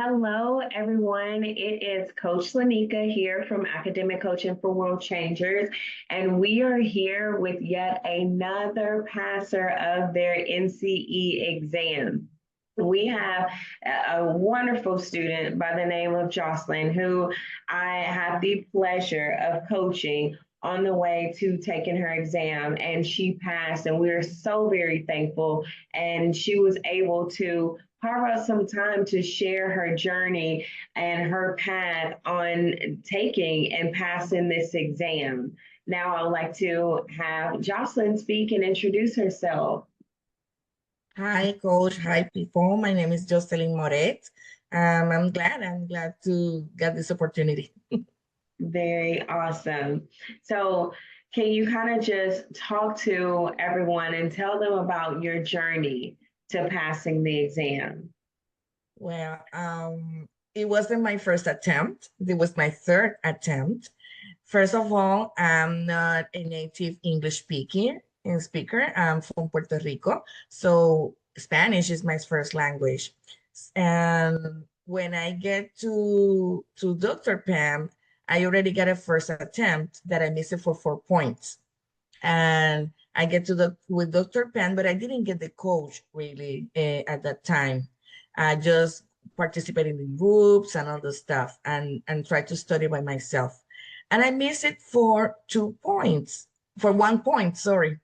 Hello, everyone. It is Coach Lanika here from Academic Coaching for World Changers, and we are here with yet another passer of their NCE exam. We have a wonderful student by the name of Jocelyn, who I have the pleasure of coaching on the way to taking her exam, and she passed, and we're so very thankful. And she was able to carve out some time to share her journey and her path on taking and passing this exam. Now, I would like to have Jocelyn speak and introduce herself. Hi, Coach. Hi, people. My name is Joselyn M. I'm glad to get this opportunity. Very awesome. So, can you kind of just talk to everyone and tell them about your journey to passing the exam? Well, it wasn't my first attempt. It was my third attempt. First of all, I'm not a native English speaker. I'm from Puerto Rico, so Spanish is my first language. And when I get to Dr. Pam, I already got a first attempt that I missed it for 4 points. And I get to the with Dr. Pan, but I didn't get the coach really at that time. I just participated in groups and all the stuff and tried to study by myself. And I missed it for 2 points, for 1 point, sorry.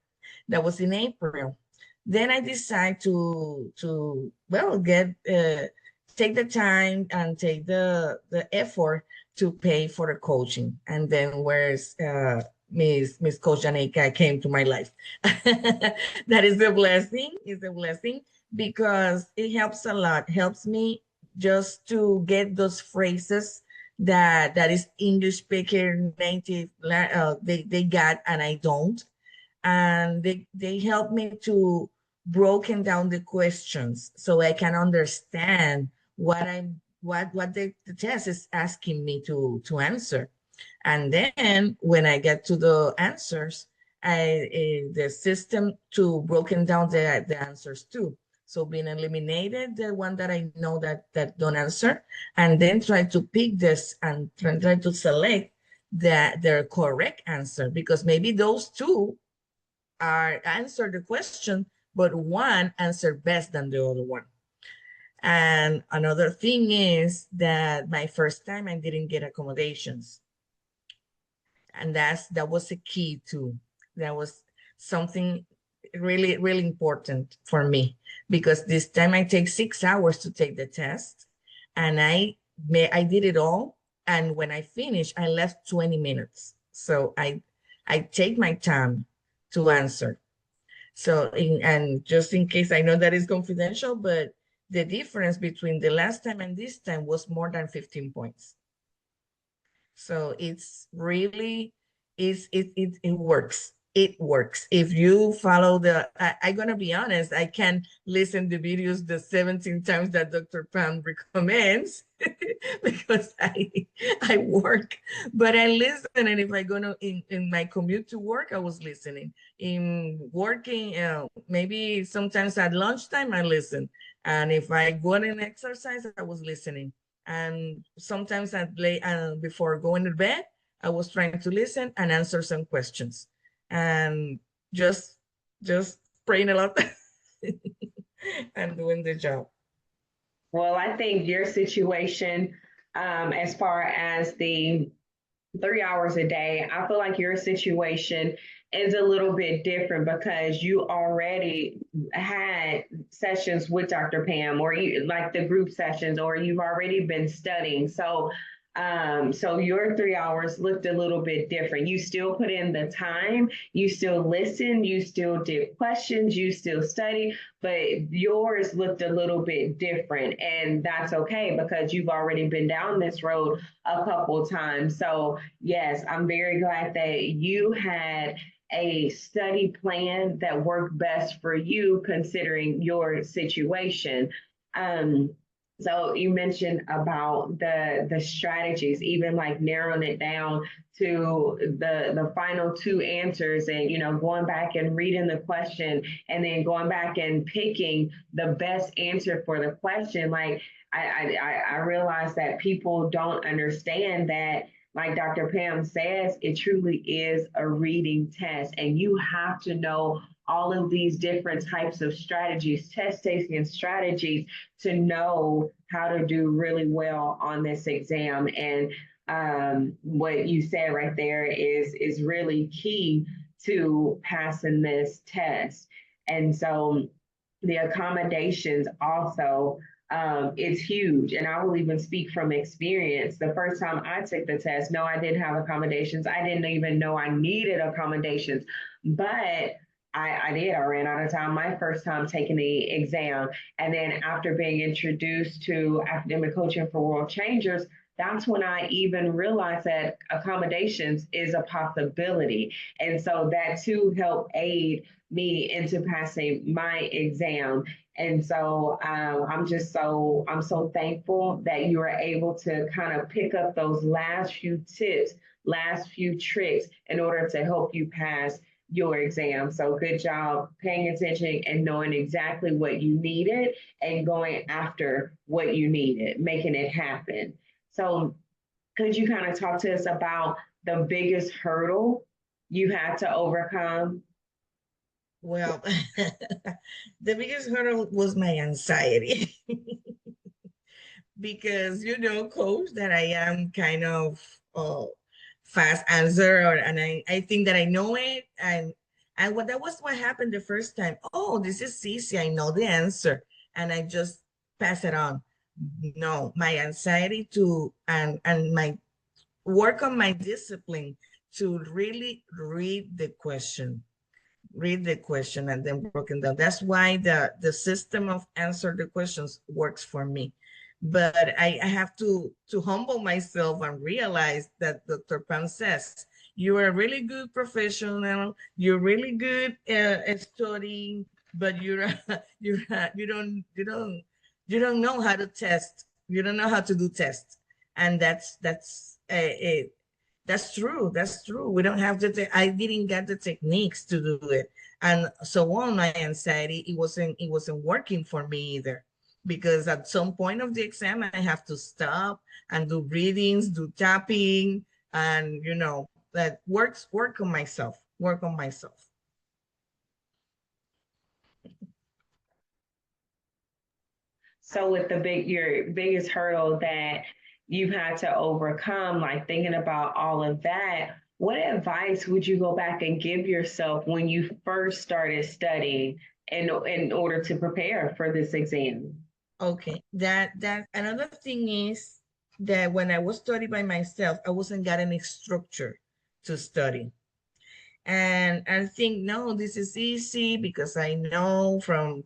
That was in April. Then I decide to well get take the time and take the effort to pay for the coaching. And then where's Miss Coach Janika came to my life. That is a blessing. Is a blessing because it helps a lot. Helps me just to get those phrases that is English speaker native they got and I don't, and they help me to broken down the questions so I can understand what the test is asking me to answer. And then when I get to the answers, the system to broken down the answers too. So being eliminated, the one that I know that don't answer, and then try to pick this and try to select their correct answer, because maybe those two are answer the question, but one answered best than the other one. And another thing is that my first time I didn't get accommodations, and that was a key too. That was something really important for me, because this time I take 6 hours to take the test, and I did it all, and when I finished I left 20 minutes, so I take my time to answer. So and just in case, I know that is confidential, but the difference between the last time and this time was more than 15 points. So it's really it works. It works. If you follow I'm gonna be honest, I can listen to videos the 17 times that Dr. Pam recommends because I work, but I listen. And if I go in my commute to work, I was listening. In working, maybe sometimes at lunchtime I listen. And if I go on an exercise, I was listening. And sometimes I'd lay before going to bed, I was trying to listen and answer some questions, and just just praying a lot and doing the job. Well, I think your situation, as far as the 3 hours a day, I feel like your situation is a little bit different because you already had sessions with Dr. Pam, or you like the group sessions, or you've already been studying. So your 3 hours looked a little bit different. You still put in the time, you still listened, you still did questions, you still study, but yours looked a little bit different. And that's okay because you've already been down this road a couple times. So, yes, I'm very glad that you had a study plan that worked best for you considering your situation. Um, So you mentioned about the strategies, even like narrowing it down to the final two answers, and going back and reading the question, and then going back and picking the best answer for the question. Like I realize that people don't understand that. Like Dr. Pam says, it truly is a reading test, and you have to know all of these different types of strategies, test taking strategies, to know how to do really well on this exam. And what you said right there is really key to passing this test. And so the accommodations also, it's huge. And I will even speak from experience. The first time I took the test, no, I didn't have accommodations. I didn't even know I needed accommodations, but I did. I ran out of time my first time taking the exam. And then after being introduced to academic coaching for world changers, that's when I even realized that accommodations is a possibility. And so that too helped aid me into passing my exam. And so I'm so thankful that you were able to kind of pick up those last few tips, last few tricks in order to help you pass your exam. So good job paying attention and knowing exactly what you needed and going after what you needed, making it happen. So could you kind of talk to us about the biggest hurdle you had to overcome? Well, the biggest hurdle was my anxiety because coach, that I am kind of fast answer, and I think that I know it, and what that was what happened the first time. Oh, this is easy. I know the answer, and I just pass it on. No, my anxiety to and my work on my discipline to really read the question and then broken down. That's why the system of answer the questions works for me. But I have to humble myself and realize that Dr. Pam says you are a really good professional, you're really good at studying, but you don't know how to test. You don't know how to do tests, and that's true. That's true. We don't have I didn't get the techniques to do it. And so on, my anxiety, it wasn't working for me either. Because at some point of the exam, I have to stop and do readings, do tapping, and that work on myself. So with your biggest hurdle that you've had to overcome, like thinking about all of that, what advice would you go back and give yourself when you first started studying in order to prepare for this exam? Okay, that another thing is that when I was studying by myself, I wasn't getting any structure to study. And I think, no, this is easy because I know from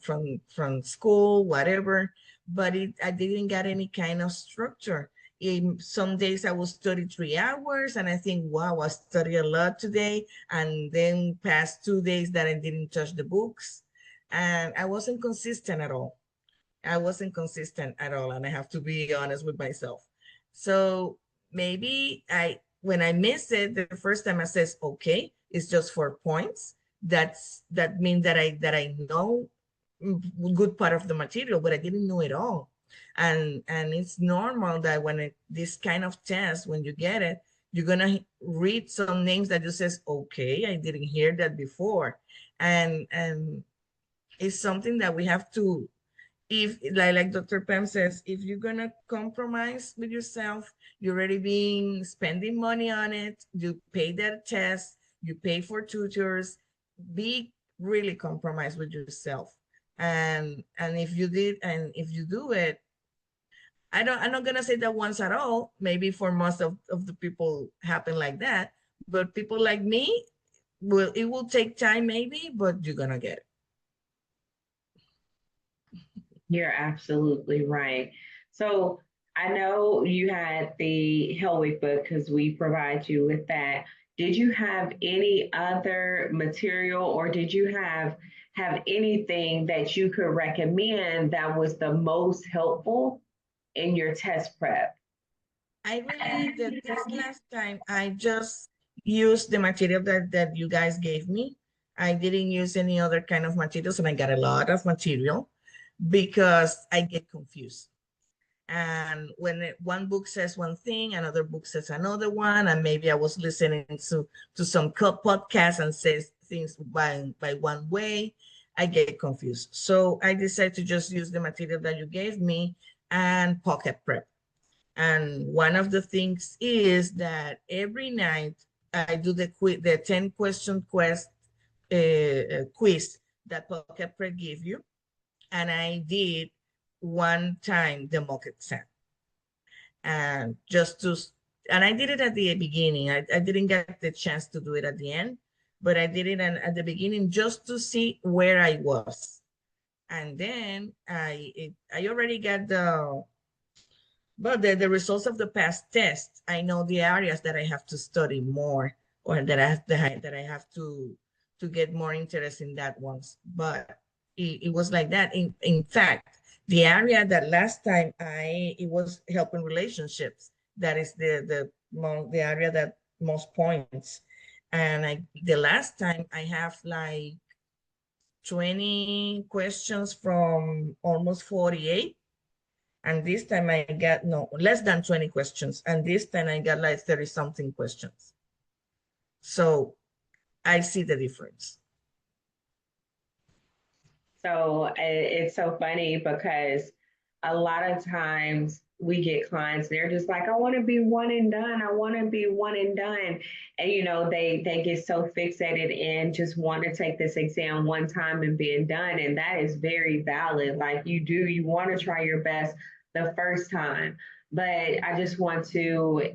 school, whatever, but I didn't get any kind of structure. In some days I will study 3 hours and I think, wow, I studied a lot today, and then past 2 days that I didn't touch the books, and I wasn't consistent at all. I wasn't consistent at all, and I have to be honest with myself. So maybe when I miss it the first time, I says, okay, it's just 4 points. That means that I know good part of the material, but I didn't know it all. And it's normal that this kind of test, when you get it, you're gonna read some names that you says, okay, I didn't hear that before, and it's something that we have to, if like Dr. Pam says, if you're gonna compromise with yourself, you're already being spending money on it, you pay that test, you pay for tutors, be really compromised with yourself. And if you do it, I'm not gonna say that once at all. Maybe for most of the people happen like that. But people like me, it will take time maybe, but you're gonna get it. You're absolutely right. So I know you had the Hell Week book because we provide you with that. Did you have any other material, or did you have anything that you could recommend that was the most helpful? in your test prep? I believe that this last time I just used the material that you guys gave me. I didn't use any other kind of materials, and I got a lot of material because I get confused. And when one book says one thing, another book says another one, and maybe I was listening to some podcast and says things by one way, I get confused. So I decided to just use the material that you gave me and pocket prep. And one of the things is that every night I do the 10 question quiz that Pocket Prep give you. And I did one time the mock exam. And and I did it at the beginning. I didn't get the chance to do it at the end, but I did it at the beginning just to see where I was. And then I already got the results of the past tests. I know the areas that I have to study more, or that I have to get more interest in that ones. But it was like that. In fact, the area that last time it was helping relationships. That is the area that most points. And the last time I have like 20 questions from almost 48, and this time I got no less than 20 questions. And this time I got like 30 something questions. So I see the difference. So it's so funny because a lot of times we get clients, they're just like, I want to be one and done. I want to be one and done. And they get so fixated in just want to take this exam one time and being done. And that is very valid. Like you want to try your best the first time. But I just want to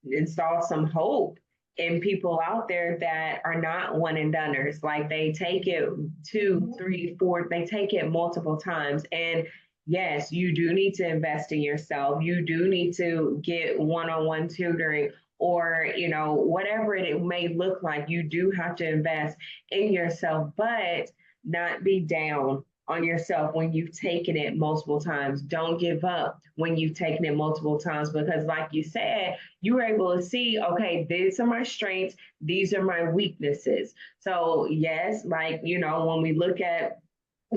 install some hope in people out there that are not one and doneers. Like they take it two, three, four, they take it multiple times. And yes, you do need to invest in yourself. You do need to get one-on-one tutoring or, whatever it may look like. You do have to invest in yourself, but not be down on yourself when you've taken it multiple times. Don't give up when you've taken it multiple times because, like you said, you were able to see, okay, these are my strengths, these are my weaknesses. So, yes, like, when we look at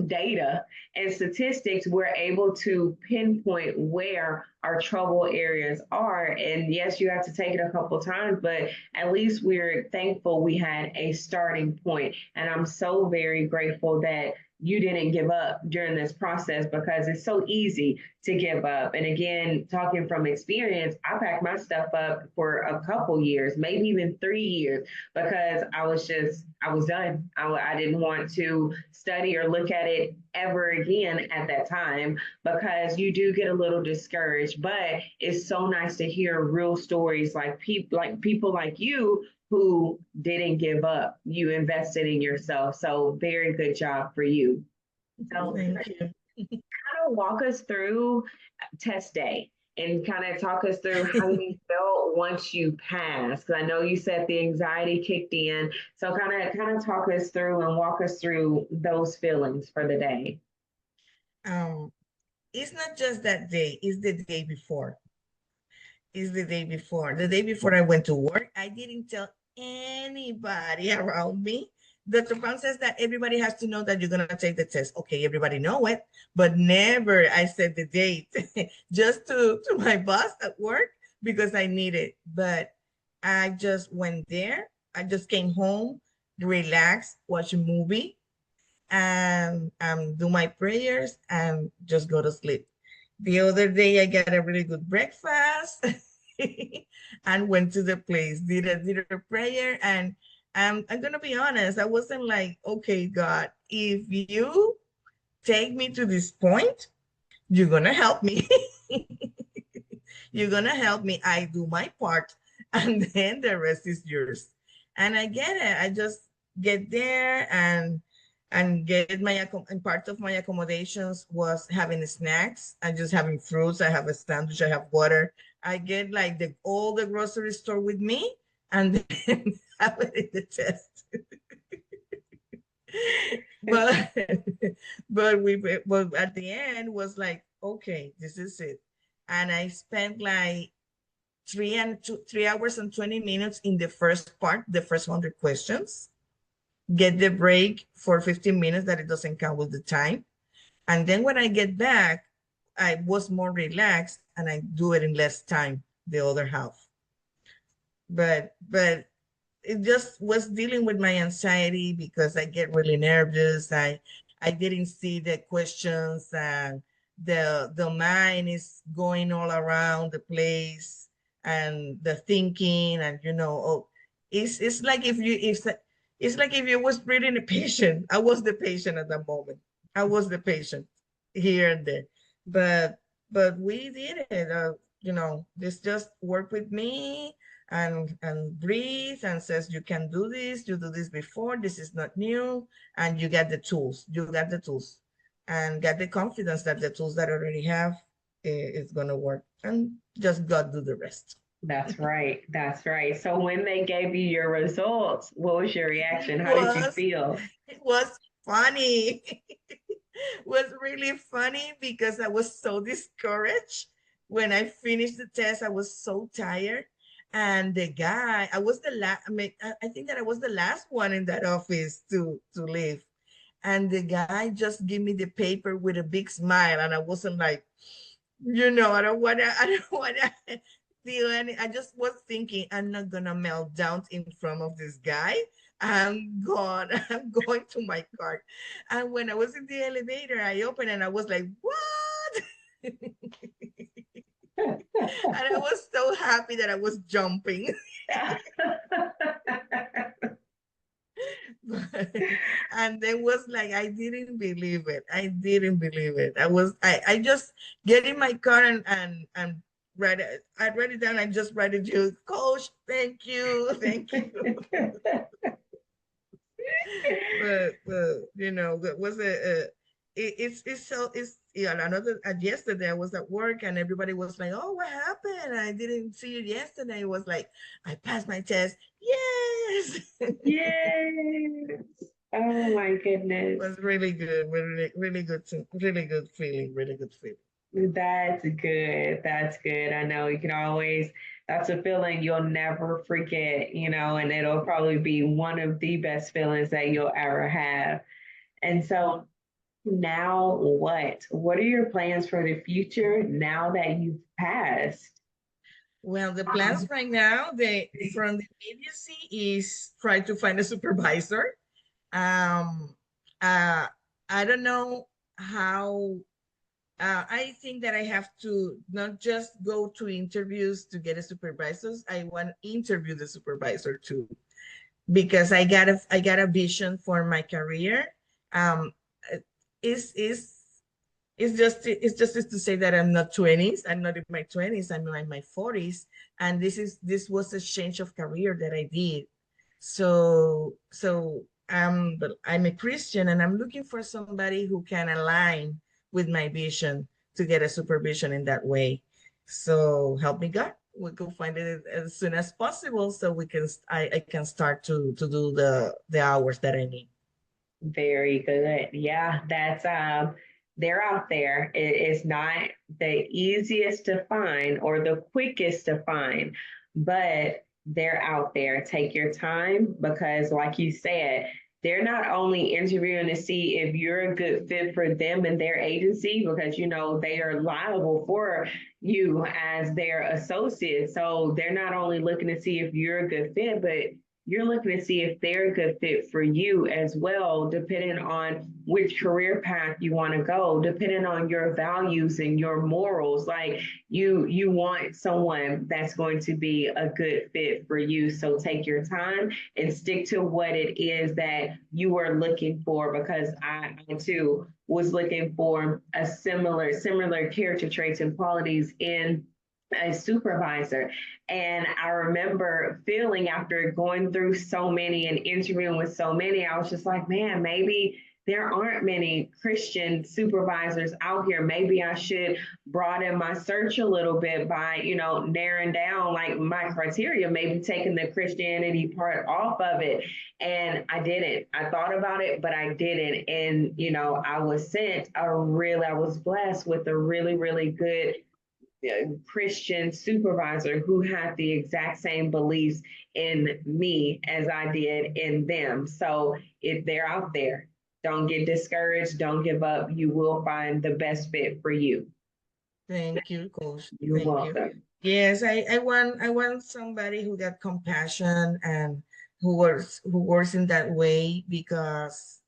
data and statistics, we're able to pinpoint where our trouble areas are. And yes, you have to take it a couple times, but at least we're thankful we had a starting point. And I'm so very grateful that you didn't give up during this process because it's so easy to give up. And again, talking from experience, I packed my stuff up for a couple years, maybe even 3 years, because I was done. I didn't want to study or look at it ever again at that time because you do get a little discouraged. But it's so nice to hear real stories like people like you who didn't give up. You invested in yourself. So very good job for you. So Thank you. kind of walk us through test day and kind of talk us through how you felt once you passed. Because I know you said the anxiety kicked in. So kind of talk us through and walk us through those feelings for the day. Um, it's not just that day, it's the day before. It's the day before. The day before I went to work, I didn't tell anybody around me. Dr. Brown says that everybody has to know that you're gonna take the test. Okay, everybody know it, but never I said the date just to my boss at work because I need it. But I just went there. I just came home, relax, watch a movie, and do my prayers and just go to sleep. The other day, I got a really good breakfast and went to the place, did a prayer. And I'm going to be honest, I wasn't like, okay, God, if you take me to this point, you're going to help me. You're going to help me. I do my part, and then the rest is yours. And I get it. I just get there and get and part of my accommodations was having snacks. I just having fruits. I have a sandwich. I have water. I get like all the grocery store with me, and then have it in the test. but but at the end was like, okay, this is it. and I spent like 3 hours and 20 minutes in the first part, the first 100 questions. Get the break for 15 minutes that it doesn't count with the time. And then when I get back, I was more relaxed and I do it in less time, the other half. But it just was dealing with my anxiety because I get really nervous. I didn't see the questions, and the mind is going all around the place, and the thinking, and oh, it's like if you if it's like if you was reading a patient. I was the patient at that moment. I was the patient here and there. But we did it. This just worked with me, and breathe, and says you can do this, you do this before, this is not new, and you got the tools and get the confidence that the tools that I already have is going to work, and just God do the rest. That's right. That's right. So when they gave you your results, what was your it reaction? How did you was feel? it was funny. Was really funny because I was so discouraged. When I finished the test, I was so tired. And the guy, I was the last, I mean, I think that I was the last one in that office to leave. And the guy just gave me the paper with a big smile. And I wasn't like, I don't wanna feel any. I just was thinking, I'm not gonna melt down in front of this guy. I'm gone. I'm going to my car. And when I was in the elevator, I opened and I was like, what? And I was so happy that I was jumping. And then was like, I didn't believe it. I didn't believe it. I just get in my car and write it. I write it down. I just write it to coach. Thank you. Thank you. But that was it's so it's yeah. Another yesterday I was at work and everybody was like, "Oh, what happened? I didn't see you yesterday." It was like, I passed my test. Yes. Yes. Oh my goodness. Was really good, really, really good, really good feeling, really good feeling. That's good. That's good. I know you can always, that's a feeling you'll never forget, and it'll probably be one of the best feelings that you'll ever have. And so now what? What are your plans for the future now that you've passed? Well, the plans right now, from the immediacy is try to find a supervisor. Um, uh, I don't know how. I think that I have to not just go to interviews to get a supervisors. I want to interview the supervisor too, because I got a vision for my career. Um, is it's just to say that I'm not 20s. I'm not in my 20s. I'm in my 40s, and this was a change of career that I did. But I'm a Christian, and I'm looking for somebody who can align with my vision to get a supervision in that way. So help me God. We can find it as soon as possible so I can start to do the hours that I need. Very good. Yeah, that's they're out there. It's not the easiest to find or the quickest to find, but they're out there. Take your time because like you said, they're not only interviewing to see if you're a good fit for them and their agency because they are liable for you as their associate. So they're not only looking to see if you're a good fit, but you're looking to see if they're a good fit for you as well, depending on which career path you want to go, depending on your values and your morals. Like you want someone that's going to be a good fit for you. So take your time and stick to what it is that you are looking for because I too was looking for a similar character traits and qualities in a supervisor. And I remember feeling after going through so many and interviewing with so many, I was just like, man, maybe there aren't many Christian supervisors out here. Maybe I should broaden my search a little bit by, narrowing down like my criteria, maybe taking the Christianity part off of it. And I didn't. I thought about it, but I didn't. And, I was blessed with a really, really good Christian supervisor who had the exact same beliefs in me as I did in them. So if they're out there, don't get discouraged, don't give up. You will find the best fit for you. Thank you, Coach. You're Thank you. welcome. Yes, I want somebody who got compassion and who works in that way because,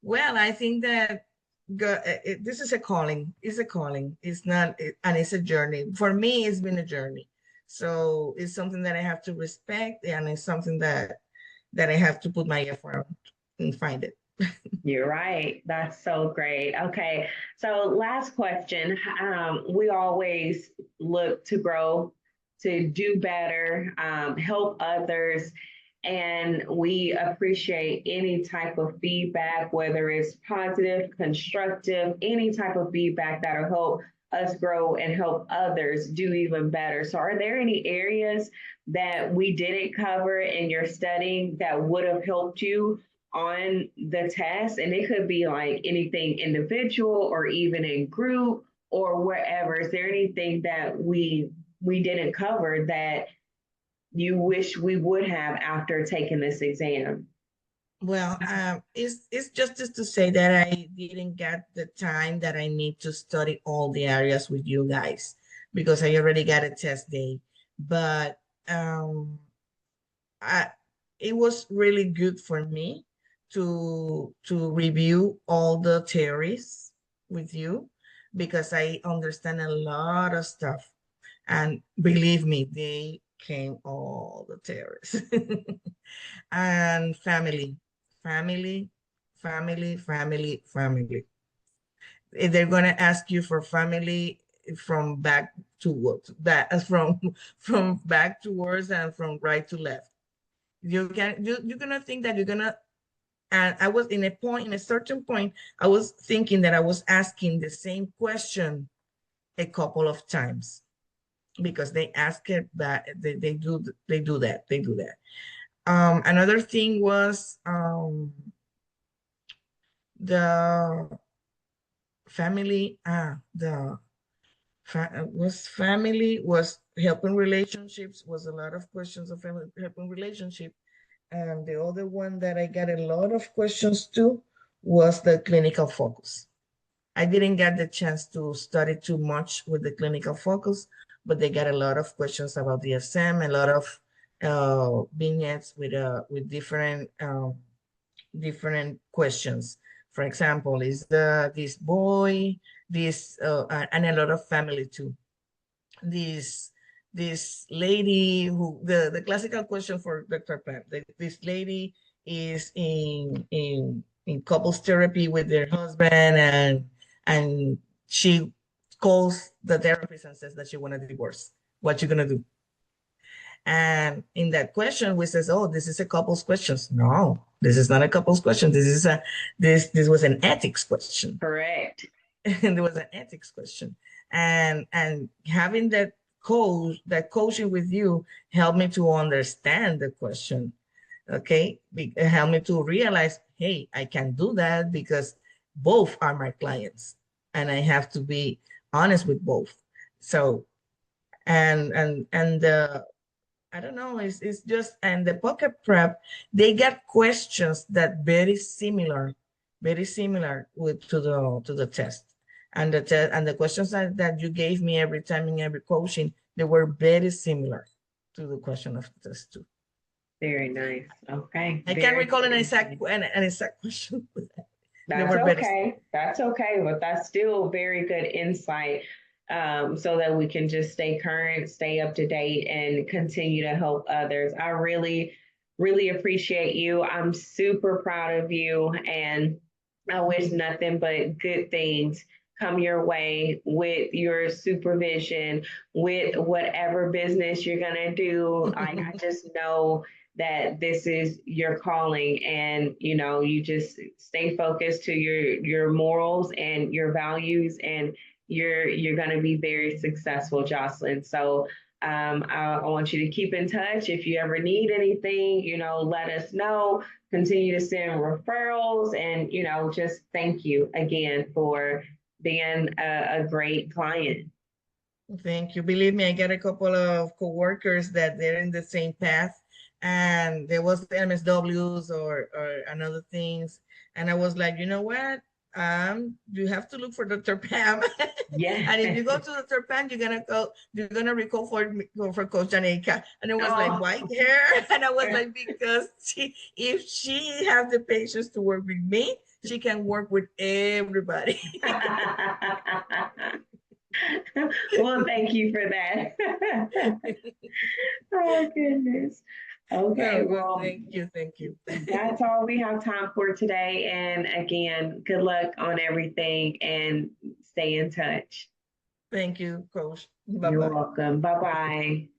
well, I think that this is a calling. It's a calling. It's not, and it's a journey. For me, it's been a journey. So it's something that I have to respect, and it's something that I have to put my effort and find it. You're right. That's so great. Okay. So, last question. We always look to grow, to do better, help others. And we appreciate any type of feedback, whether it's positive, constructive, any type of feedback that'll help us grow and help others do even better. So, are there any areas that we didn't cover in your studying that would have helped you on the test? And it could be like anything individual or even in group or wherever. Is there anything that we didn't cover that you wish we would have after taking this exam? Well, it's just to say that I didn't get the time that I need to study all the areas with you guys because I already got a test day. But I, it was really good for me to review all the theories with you because I understand a lot of stuff. And believe me, they came all the theories. And family, family. If they're gonna ask you for family from back to what that from back to words and from right to left. You're gonna think that you're gonna, and I was in a certain point, I was thinking that I was asking the same question a couple of times because they ask it that they do that. Another thing was the family, the was family, was helping relationships, was a lot of questions of family, helping relationship. And the other one that I got a lot of questions to was the clinical focus. I didn't get the chance to study too much with the clinical focus, but they got a lot of questions about the SM, a lot of vignettes with different questions. For example, is this boy, this and a lot of family too. This this lady who the classical question for Dr. Pep, this lady is in couples therapy with their husband, and she calls the therapist and says that she want a divorce. What you gonna do? And in that question, we says, "Oh, this is a couple's questions." No, this is not a couple's question. This was an ethics question. Correct. And there was an ethics question, and having that coaching with you helped me to understand the question. Okay, it helped me to realize, hey, I can do that because both are my clients, and I have to be honest with both. So and the I don't know. It's just, and the pocket prep, they got questions that very similar with to the test. And the test and the questions that you gave me every time in every coaching, they were very similar to the question of the test too. Very nice. Okay. I can't Very recall an good. exact question. They That's were very okay. That's okay. But that's still very good insight, so that we can just stay current, stay up to date, and continue to help others. I really, really appreciate you. I'm super proud of you. And I wish nothing but good things come your way with your supervision, with whatever business you're going to do. Like, I just know that this is your calling, and you just stay focused to your morals and your values, and you're going to be very successful, Jocelyn. So I want you to keep in touch. If you ever need anything, let us know. Continue to send referrals, and just thank you again for being a great client. Thank you. Believe me, I got a couple of coworkers that they're in the same path, and there was MSWs or another things, and I was like, you know what? You have to look for Dr. Pam, Yeah. and if you go to Dr. Pam, you're gonna recall for Coach Janica. And it was like, Oh. white hair, and I was like, because if she has the patience to work with me, she can work with everybody. Well, thank you for that. Oh, goodness. Okay, No, well, well, thank you. that's all we have time for today. And again, good luck on everything and stay in touch. Thank you, Coach. Bye You're bye. welcome. Bye bye.